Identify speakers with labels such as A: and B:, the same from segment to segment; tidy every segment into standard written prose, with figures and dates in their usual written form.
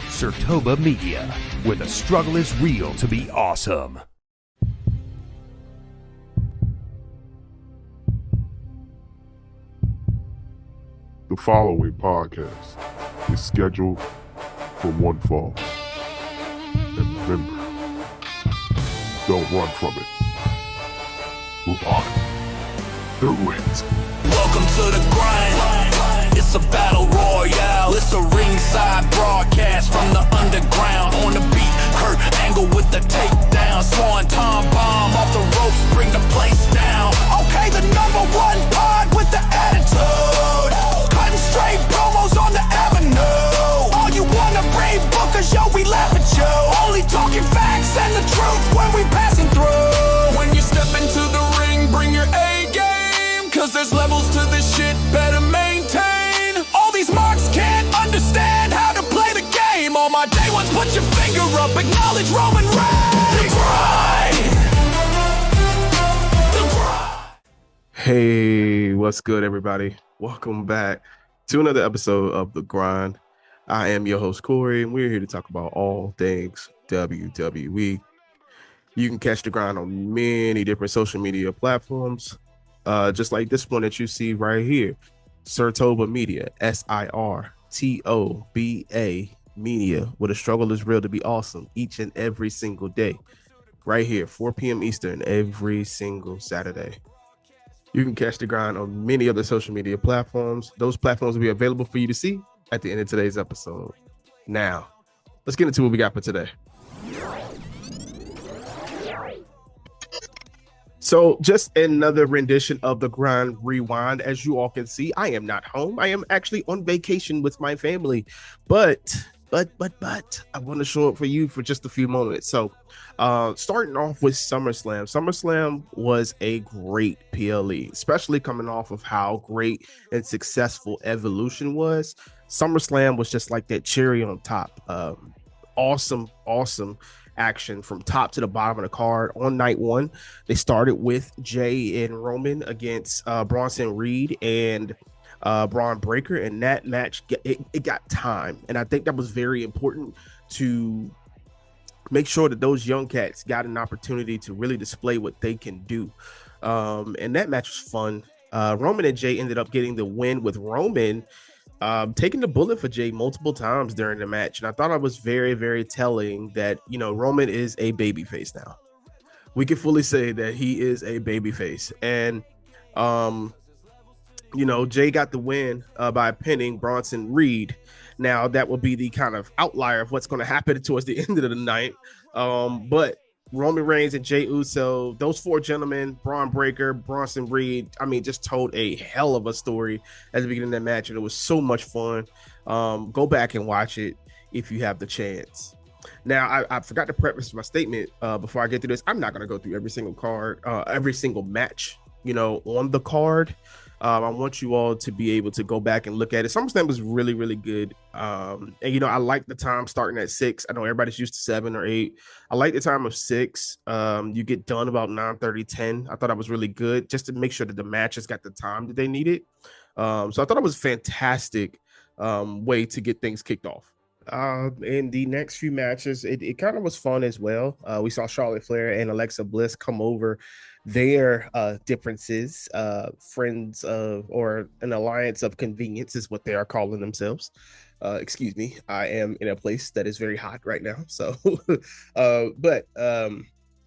A: SIRTOBAmedia, where the struggle is real to be awesome.
B: The following podcast is scheduled for one fall. And remember, don't run from it. Run through it.
C: Welcome to the grind. It's a battle royale. It's a ringside broadcast from the underground. On the beat, Kurt Angle with the takedown. Swan Tom bomb off the ropes, bring the place down. Okay, the number one pod with the attitude. Cutting straight promos on the avenue. All you wanna read bookers, yo, we laugh at you. Only talking facts and the truth when we passing through. When you step into the ring, bring your A game. Cause there's levels to this shit, better maintain. All these marks can't understand how to play the game. All my day ones, put your finger up, acknowledge Roman Reigns. The grind. The grind.
D: Hey, what's good, everybody? Welcome back to another episode of The Grind. I am your host, Korrey, and we're here to talk about all things WWE. You can catch The Grind on many different social media platforms, just like this one that you see right here, SIRTOBAmedia, SIRTOBA Media, where the struggle is real to be awesome each and every single day, right here, 4 p.m. Eastern, every single Saturday. You can catch The Grind on many other social media platforms. Those platforms will be available for you to see at the end of today's episode. Now, let's get into what we got for today. So, just another rendition of The Grind Rewind. As you all can see, I am not home. I am actually on vacation with my family. But I want to show up for you for just a few moments. So, starting off with SummerSlam. SummerSlam was a great PLE, especially coming off of how great and successful Evolution was. SummerSlam was just like that cherry on top. Awesome action from top to the bottom of the card. On night one, they started with Jay and Roman against Bronson Reed and Braun Breaker, and that match it got time, and I think that was very important to make sure that those young cats got an opportunity to really display what they can do. And that match was fun. Roman and Jay ended up getting the win, with Roman taking the bullet for Jay multiple times during the match, and I thought it was very, very telling that, you know, Roman is a babyface now. We can fully say that he is a babyface, and you know, Jay got the win by pinning Bronson Reed. Now, that will be the kind of outlier of what's going to happen towards the end of the night. But Roman Reigns and Jey Uso, those four gentlemen, Braun Breaker, Bronson Reed, I mean, just told a hell of a story at the beginning of that match, and it was so much fun. Go back and watch it if you have the chance. Now, I forgot to preface my statement before I get through this. I'm not going to go through every single card, every single match, you know, on the card. I want you all to be able to go back and look at it. SummerSlam was really, really good. And, you know, I like the time starting at 6. I know everybody's used to 7 or 8. I like the time of 6. You get done about 9:30, 10. I thought that was really good, just to make sure that the matches got the time that they needed. So I thought it was a fantastic way to get things kicked off. In the next few matches, it kind of was fun as well. We saw Charlotte Flair and Alexa Bliss come over their differences, friends of, or an alliance of convenience is what they are calling themselves. Excuse me, I am in a place that is very hot right now. So,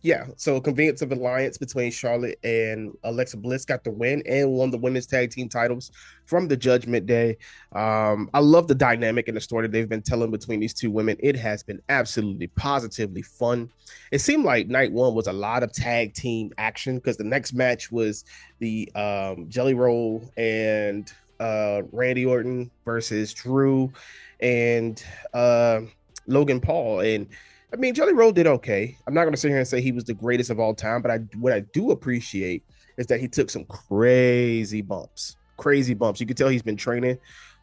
D: yeah, so convenience of alliance between Charlotte and Alexa Bliss got the win and won the women's tag team titles from the Judgment Day. I love the dynamic and the story that they've been telling between these two women. It has been absolutely positively fun. It seemed like night one was a lot of tag team action, because the next match was the Jelly Roll and Randy Orton versus Drew and Logan Paul. And I mean, Jelly Roll did okay. I'm not going to sit here and say he was the greatest of all time, but what I do appreciate is that he took some crazy bumps. You can tell he's been training,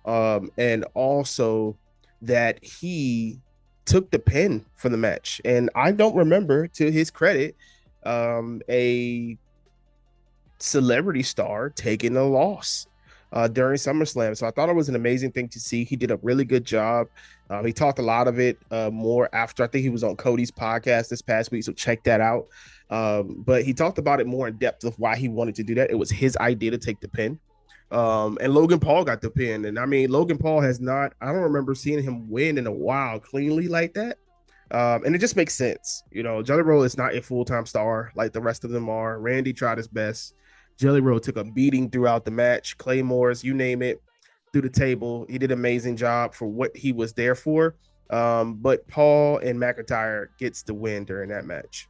D: and also that he took the pin for the match. And I don't remember, to his credit, a celebrity star taking a loss. during SummerSlam. So I thought it was an amazing thing to see. He did a really good job. He talked a lot of it more after. I think he was on Cody's podcast this past week, so check that out. But he talked about it more in depth of why he wanted to do that. It was his idea to take the pin. And Logan Paul got the pin. And I mean, Logan Paul I don't remember seeing him win in a while cleanly like that. And it just makes sense. You know, Jelly Roll is not a full-time star like the rest of them are. Randy tried his best. Jelly Roll took a beating throughout the match. Claymores, you name it, through the table. He did an amazing job for what he was there for. But Paul and McIntyre gets the win during that match.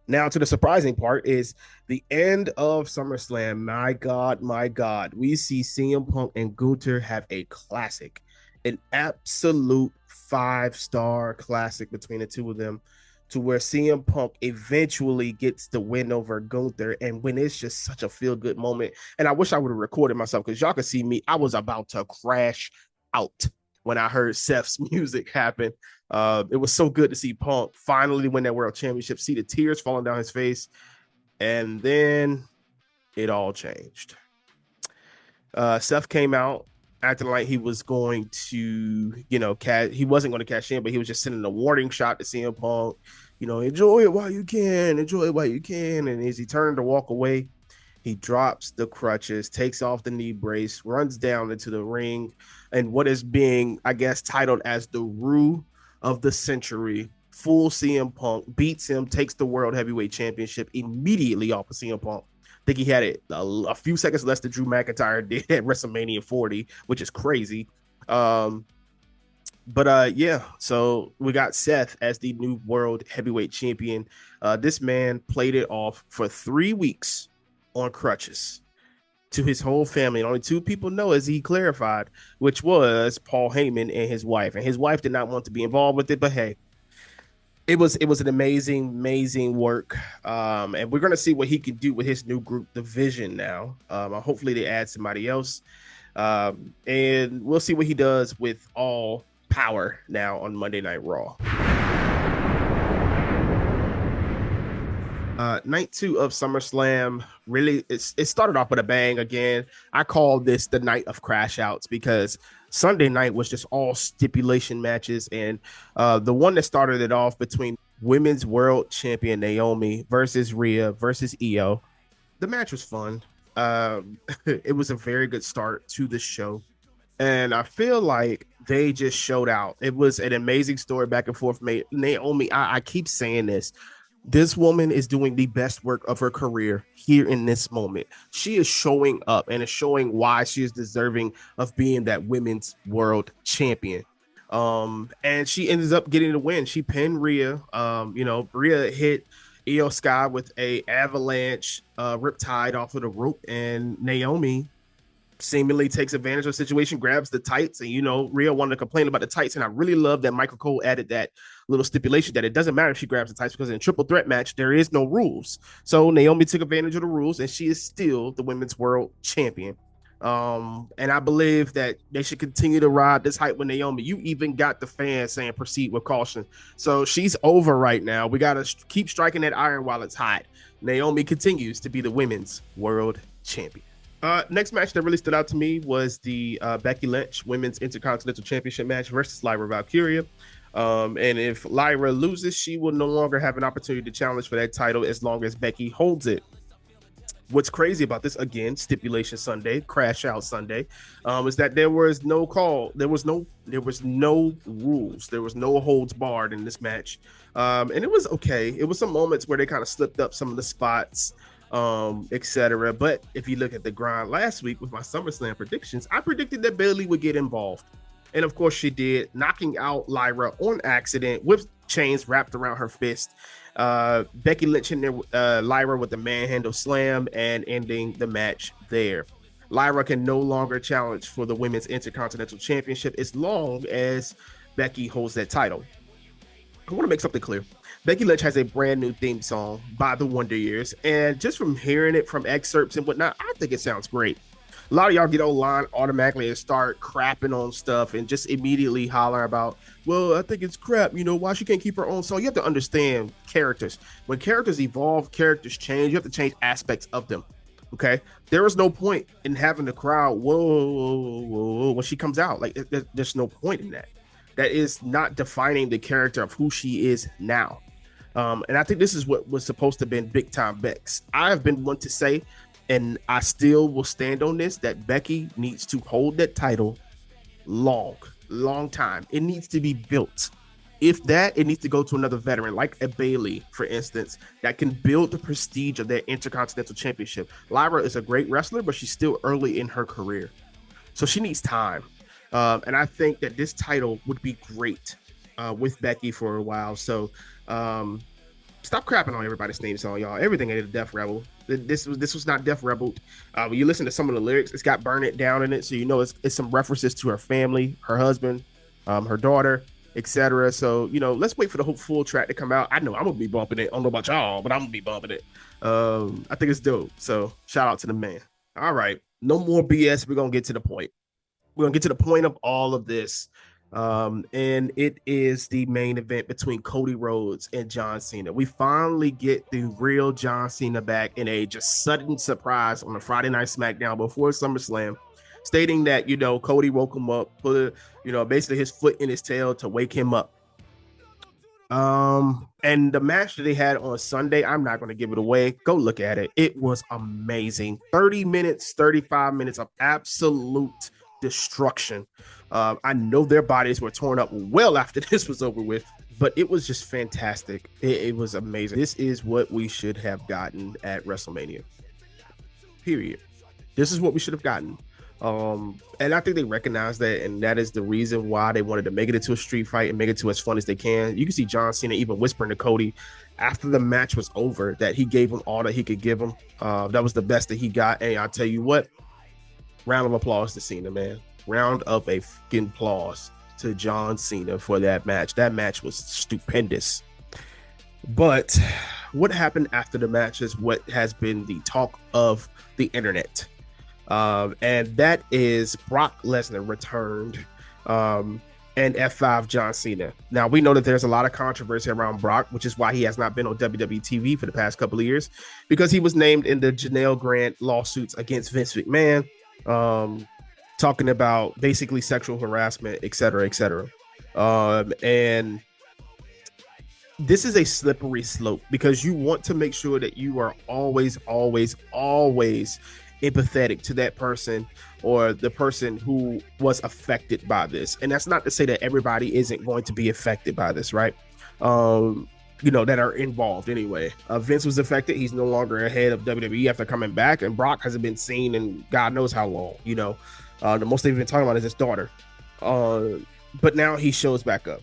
D: Now to the surprising part is the end of SummerSlam. My God. We see CM Punk and Gunther have a classic, an absolute 5-star classic between the two of them, to where CM Punk eventually gets the win over Gunther. And when it's just such a feel-good moment, and I wish I would have recorded myself because y'all could see me. I was about to crash out when I heard Seth's music happen. It was so good to see Punk finally win that world championship, see the tears falling down his face, and then it all changed. Seth came out acting like he was going to, he wasn't going to cash in, but he was just sending a warning shot to CM Punk, enjoy it while you can. And as he turned to walk away, he drops the crutches, takes off the knee brace, runs down into the ring, and what is being, I guess, titled as the Rue of the Century, full CM Punk, beats him, takes the World Heavyweight Championship immediately off of CM Punk. I think he had it a few seconds less than Drew McIntyre did at WrestleMania 40, which is crazy. So we got Seth as the new World Heavyweight Champion. This man played it off for 3 weeks on crutches to his whole family. And only 2 people know, as he clarified, which was Paul Heyman and his wife. And his wife did not want to be involved with it, but hey, it was an amazing work. And we're going to see what he can do with his new group, The Vision, now. Hopefully they add somebody else. And we'll see what he does with All Power now on Monday Night Raw. Night 2 of SummerSlam, really, it started off with a bang again. I call this the night of crash outs because Sunday night was just all stipulation matches. And the one that started it off between Women's World Champion Naomi versus Rhea versus Io, the match was fun. It was a very good start to the show. And I feel like they just showed out. It was an amazing story back and forth. Naomi, I keep saying this. This woman is doing the best work of her career here in this moment. She is showing up and is showing why she is deserving of being that women's world champion. And she ends up getting the win. She pinned Rhea. Rhea hit Io Sky with a avalanche riptide off of the rope, and Naomi seemingly takes advantage of the situation, grabs the tights, and Rhea wanted to complain about the tights, and I really love that Michael Cole added that little stipulation that it doesn't matter if she grabs the tights because in a triple threat match there is no rules. So Naomi took advantage of the rules, and she is still the women's world champion. And I believe that they should continue to ride this hype with Naomi. You even got the fans saying proceed with caution. So she's over right now. We got to keep striking that iron while it's hot. Naomi continues to be the women's world champion. Next match that really stood out to me was the Becky Lynch Women's Intercontinental Championship match versus Lyra Valkyria. And if Lyra loses, she will no longer have an opportunity to challenge for that title as long as Becky holds it. What's crazy about this, again, stipulation Sunday, crash out Sunday, is that there was no call. There was no rules. There was no holds barred in this match. And it was okay. It was some moments where they kind of slipped up some of the spots, etc. But if you look at the grind last week with my SummerSlam predictions, I predicted that Bayley would get involved. And of course she did, knocking out Lyra on accident with chains wrapped around her fist. Becky Lynch in there, Lyra with the manhandle slam and ending the match there. Lyra can no longer challenge for the Women's Intercontinental Championship as long as Becky holds that title. I want to make something clear. Becky Lynch has a brand new theme song by the Wonder Years, and just from hearing it from excerpts and whatnot, I think it sounds great. A lot of y'all get online automatically and start crapping on stuff and just immediately holler about, well, I think it's crap. Why she can't keep her own song? You have to understand characters. When characters evolve, characters change. You have to change aspects of them. Okay, there is no point in having the crowd whoa when she comes out. Like there's no point in that. That is not defining the character of who she is now. And I think this is what was supposed to have been big time Bex. I have been one to say, and I still will stand on this, that Becky needs to hold that title long time. It needs to be built. If that, it needs to go to another veteran like a Bailey, for instance, that can build the prestige of that Intercontinental Championship. Lyra is a great wrestler, but she's still early in her career, so she needs time. And I think that this title would be great with Becky for a while. So stop crapping on everybody's theme song, y'all. Everything ain't a Death Rebel. This was not Death Rebel. When you listen to some of the lyrics, it's got Burn It Down in it, so you know it's some references to her family, her husband, her daughter, etc. So let's wait for the whole full track to come out. I know I'm gonna be bumping it. I don't know about y'all, but I'm gonna be bumping it. I think it's dope. So shout out to the man. All right, no more BS. We're gonna get to the point. We're gonna get to the point of all of this. And it is the main event between Codyrhodes and John Cena. We finally get the real John Cena back in a just sudden surprise on a Friday Night SmackDown before SummerSlam, stating that Cody woke him up, put basically his foot in his tail to wake him up. And the match that they had on Sunday, I'm not going to give it away. Go look at it. It was amazing. 35 minutes of absolute destruction. I know their bodies were torn up well after this was over with, but it was just fantastic. It was amazing. This is what we should have gotten at WrestleMania. Period. This is what we should have gotten. And I think they recognize that, and that is the reason why they wanted to make it into a street fight and make it to as fun as they can. You can see John Cena even whispering to Cody after the match was over that he gave him all that he could give him. That was the best that he got. And I'll tell you what, round of applause to Cena, man. Round of a fucking applause to John Cena for that match. That match was stupendous. But what happened after the match is what has been the talk of the internet. And that is Brock Lesnar returned and F5 John Cena. Now, we know that there's a lot of controversy around Brock, which is why he has not been on WWE TV for the past couple of years, because he was named in the Janelle Grant lawsuits against Vince McMahon, talking about basically sexual harassment, et cetera, et cetera. And this is a slippery slope because you want to make sure that you are always empathetic to that person or the person who was affected by this. And that's not to say that everybody isn't going to be affected by this, right? That are involved anyway. Vince was affected. He's no longer ahead of WWE after coming back, and Brock hasn't been seen in God knows how long. The most they've been talking about is his daughter. But now he shows back up.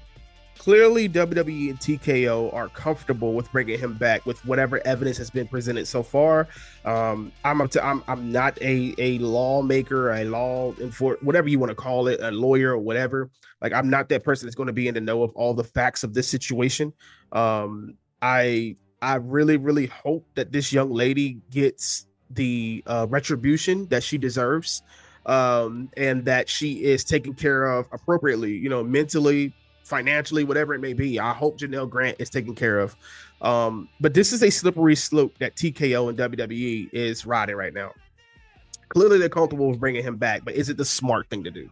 D: Clearly, WWE and TKO are comfortable with bringing him back with whatever evidence has been presented so far. I'm not a lawmaker, a law enforcement, whatever you want to call it, a lawyer or whatever. Like, I'm not that person that's going to be in the know of all the facts of this situation. I really, really hope that this young lady gets the retribution that she deserves, and that she is taken care of appropriately, mentally, financially, whatever it may be. I hope Janelle Grant is taken care of. But this is a slippery slope that TKO and WWE is riding right now. Clearly, they're comfortable with bringing him back, but is it the smart thing to do?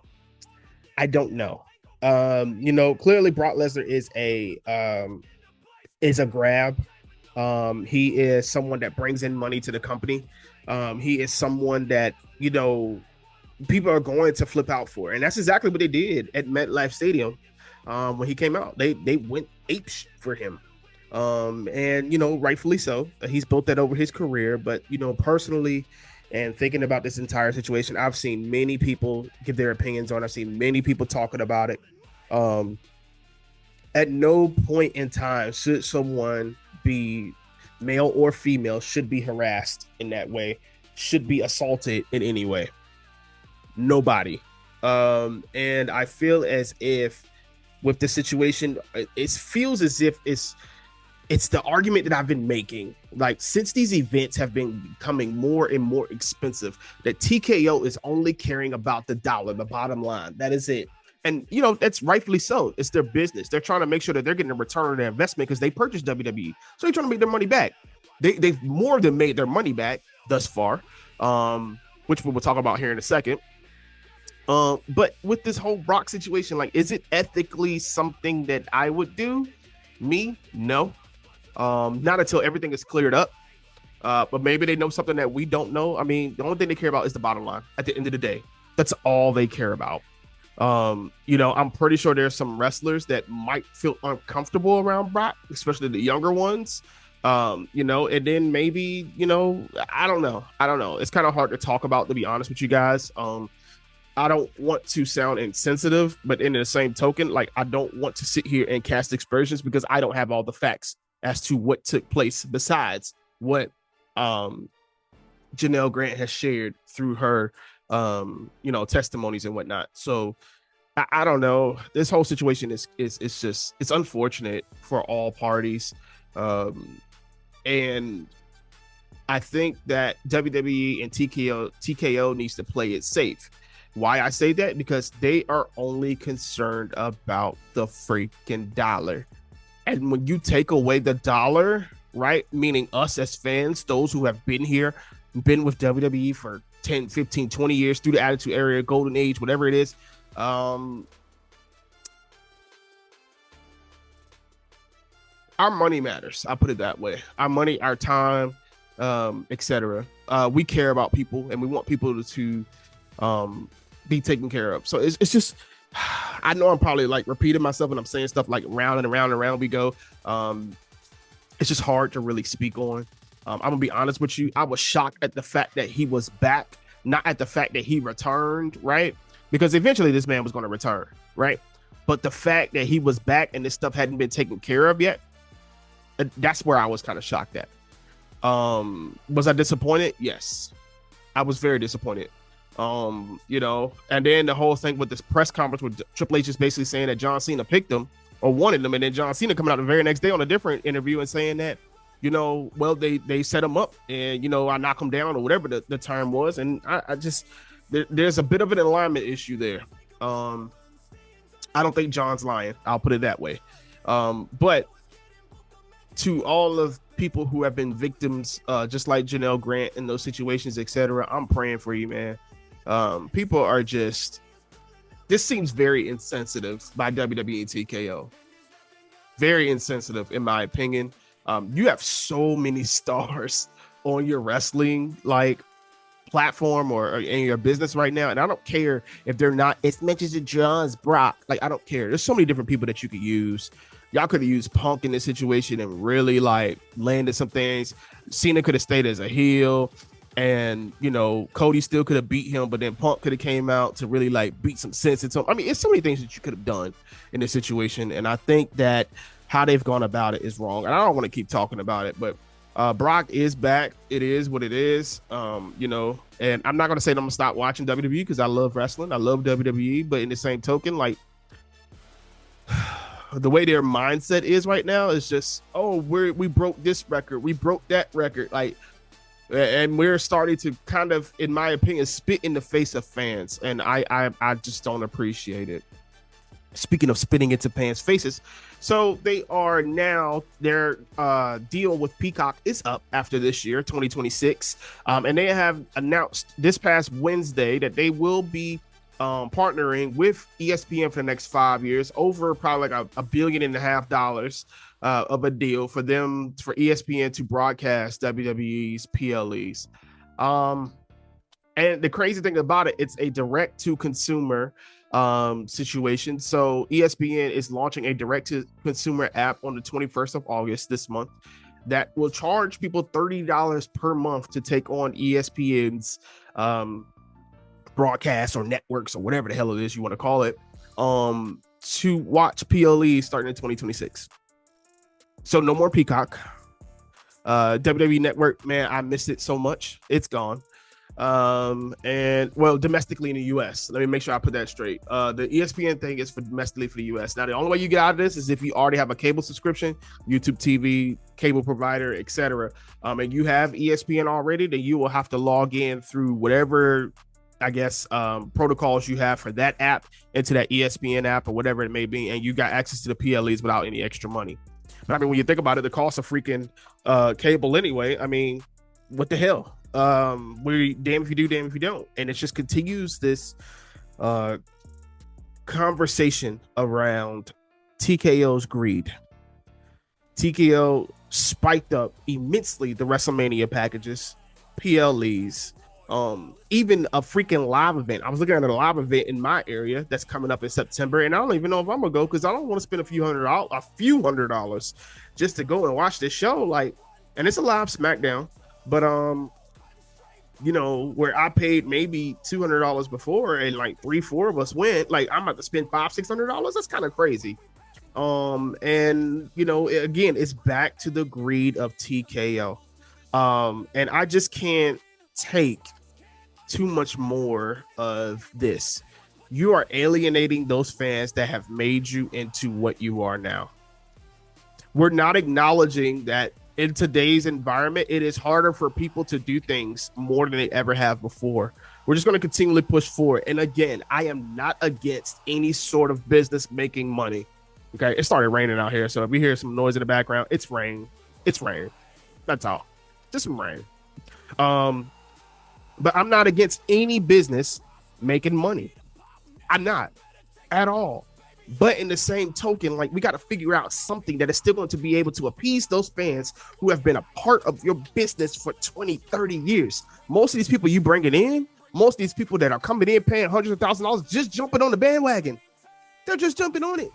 D: I don't know. Clearly Brock Lesnar is a grab. He is someone that brings in money to the company. He is someone that, people are going to flip out for. And that's exactly what they did at MetLife Stadium. When he came out, they went apeshit for him. And rightfully so. He's built that over his career. But, personally, and thinking about this entire situation, I've seen many people give their opinions on it. I've seen many people talking about it. At no point in time should someone be, male or female, should be harassed in that way, should be assaulted in any way. Nobody. And I feel as if with the situation, it feels as if it's the argument that I've been making, like, since these events have been becoming more and more expensive, that TKO is only caring about the dollar, the bottom line. That is it. And, that's rightfully so. It's their business. They're trying to make sure that they're getting a return on their investment because they purchased WWE. So they're trying to make their money back. They've more than made their money back thus far. which we will talk about here in a second. But with this whole Brock situation, like, is it ethically something that I would do? Me? No. Not until everything is cleared up. But maybe they know something that we don't know. I mean, the only thing they care about is the bottom line at the end of the day. That's all they care about. I'm pretty sure there's some wrestlers that might feel uncomfortable around Brock, especially the younger ones. And then maybe, I don't know. It's kind of hard to talk about, to be honest with you guys. I don't want to sound insensitive, but in the same token, like, I don't want to sit here and cast aspersions because I don't have all the facts as to what took place besides what Janelle Grant has shared through her testimonies and whatnot. So I don't know. This whole situation is just, it's unfortunate for all parties. And I think that WWE and TKO needs to play it safe. Why I say that? Because they are only concerned about the freaking dollar. And when you take away the dollar, right, meaning us as fans, those who have been here, been with WWE for 10, 15, 20 years through the Attitude Era, Golden Age, whatever it is, our money matters. I'll put it that way. Our money, our time, etc. We care about people, and we want people to be taken care of. So it's just, I know I'm probably like repeating myself and I'm saying stuff like round and around and around we go. It's just hard to really speak on. I'm gonna be honest with you. I was shocked at the fact that he was back, not at the fact that he returned, right? Because eventually this man was going to return, right? But the fact that he was back and this stuff hadn't been taken care of yet, that's where I was kind of shocked at. Was I disappointed? Yes, I was very disappointed. And then the whole thing with this press conference with Triple H is basically saying that John Cena picked him or wanted him, and then John Cena coming out the very next day on a different interview and saying that, well, they set him up and, I knock him down or whatever the term was. And I just, there's a bit of an alignment issue there. I don't think John's lying. I'll put it that way. But to all of people who have been victims, just like Janelle Grant in those situations, etc., I'm praying for you, man. People are just, this seems very insensitive by WWE and TKO. Very insensitive, in my opinion. You have so many stars on your wrestling platform or in your business right now, and I don't care if they're not as much as John's Brock. I don't care. There's so many different people that you could use. Y'all could have used Punk in this situation and really landed some things. Cena could have stayed as a heel, and Cody still could have beat him, but then Punk could have came out to really beat some sense into him. I mean, it's so many things that you could have done in this situation, and I think that how they've gone about it is wrong. And I don't want to keep talking about it, but Brock is back. It is what it is. And I'm not going to say that I'm going to stop watching WWE because I love wrestling. I love WWE, but in the same token, the way their mindset is right now is just, we broke this record. We broke that record. And we're starting to kind of, in my opinion, spit in the face of fans. And I just don't appreciate it. Speaking of spitting into fans' faces, so they are now, their deal with Peacock is up after this year, 2026. And they have announced this past Wednesday that they will be partnering with ESPN for the next 5 years, over probably $1.5 billion of a deal for ESPN to broadcast WWE's PLEs. And the crazy thing about it, it's a direct to consumer situation. So ESPN is launching a direct to consumer app on the 21st of August this month that will charge people $30 per month to take on ESPN's broadcast or networks or whatever the hell it is you want to call it, to watch PLE starting in 2026. So no more Peacock. WWE Network, man, I missed it so much. It's gone. And well, domestically in the US, let me make sure I put that straight. The ESPN thing is for domestically for the US. Now the only way you get out of this is if you already have a cable subscription, YouTube TV, cable provider, etc. And you have ESPN already, then you will have to log in through whatever, I guess, protocols you have for that app into that ESPN app or whatever it may be, and you got access to the PLEs without any extra money. But I mean, when you think about it, the cost of freaking cable anyway, I mean, what the hell? we damn if you do, damn if you don't, and it just continues this conversation around TKO's greed. TKO spiked up immensely the WrestleMania packages, PLEs, even a freaking live event. I was looking at a live event in my area that's coming up in September, and I don't even know if I'm gonna go because I don't want to spend a few hundred dollars just to go and watch this show. Like, and it's a live SmackDown, but you know, where I paid maybe $200 before, and like 3-4 of us went. Like, I'm about to spend $500-600. That's kind of crazy. And you know, again, it's back to the greed of TKO. And I just can't take too much more of this. You are alienating those fans that have made you into what you are now. We're not acknowledging that in today's environment, it is harder for people to do things more than they ever have before. We're just going to continually push forward. And again, I am not against any sort of business making money. Okay, it started raining out here, so if you hear some noise in the background, it's rain. It's rain. That's all. Just some rain. But I'm not against any business making money. I'm not at all. But in the same token, like, we got to figure out something that is still going to be able to appease those fans who have been a part of your business for 20, 30 years. Most of these people you bringing in, most of these people that are coming in paying hundreds of thousands of dollars, just jumping on the bandwagon. They're just jumping on it.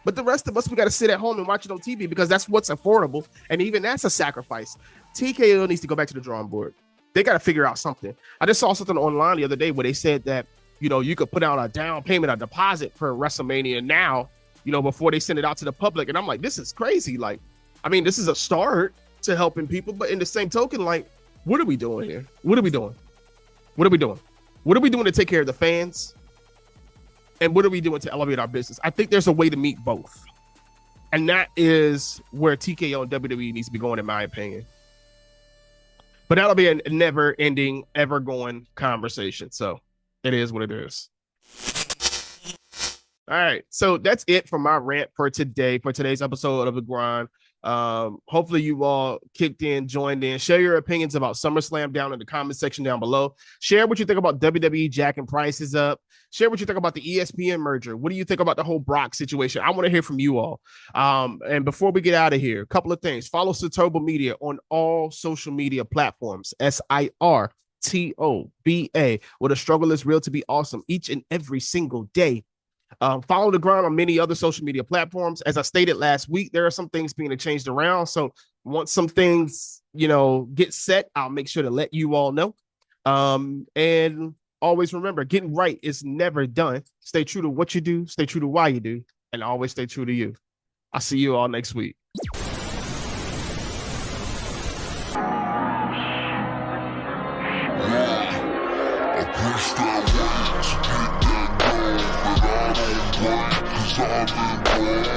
D: But the rest of us, we got to sit at home and watch it on TV because that's what's affordable. And even that's a sacrifice. TKO needs to go back to the drawing board. They got to figure out something. I just saw something online the other day where they said that, you know, you could put out a down payment, a deposit for WrestleMania now, you know, before they send it out to the public. And I'm like, this is crazy. Like, I mean, this is a start to helping people. But in the same token, like, what are we doing here? What are we doing? What are we doing? What are we doing to take care of the fans? And what are we doing to elevate our business? I think there's a way to meet both. And that is where TKO and WWE needs to be going, in my opinion. But that'll be a never-ending, ever-going conversation. So it is what it is. All right. So that's it for my rant for today, for today's episode of The Grind. Hopefully you all kicked in, joined in. Share your opinions about SummerSlam down in the comment section down below. Share what you think about WWE jacking prices up. Share what you think about the ESPN merger. What do you think about the whole Brock situation? I want to hear from you all. And before we get out of here, a couple of things. Follow SIRTOBAmedia on all social media platforms. SIRTOBA. Where the struggle is real to be awesome each and every single day. Follow The Grind on many other social media platforms. As I stated last week, there are some things being changed around. So once some things, you know, get set, I'll make sure to let you all know. And always remember, getting right is never done. Stay true to what you do, stay true to why you do, and always stay true to you. I'll see you all next week.
B: I'm in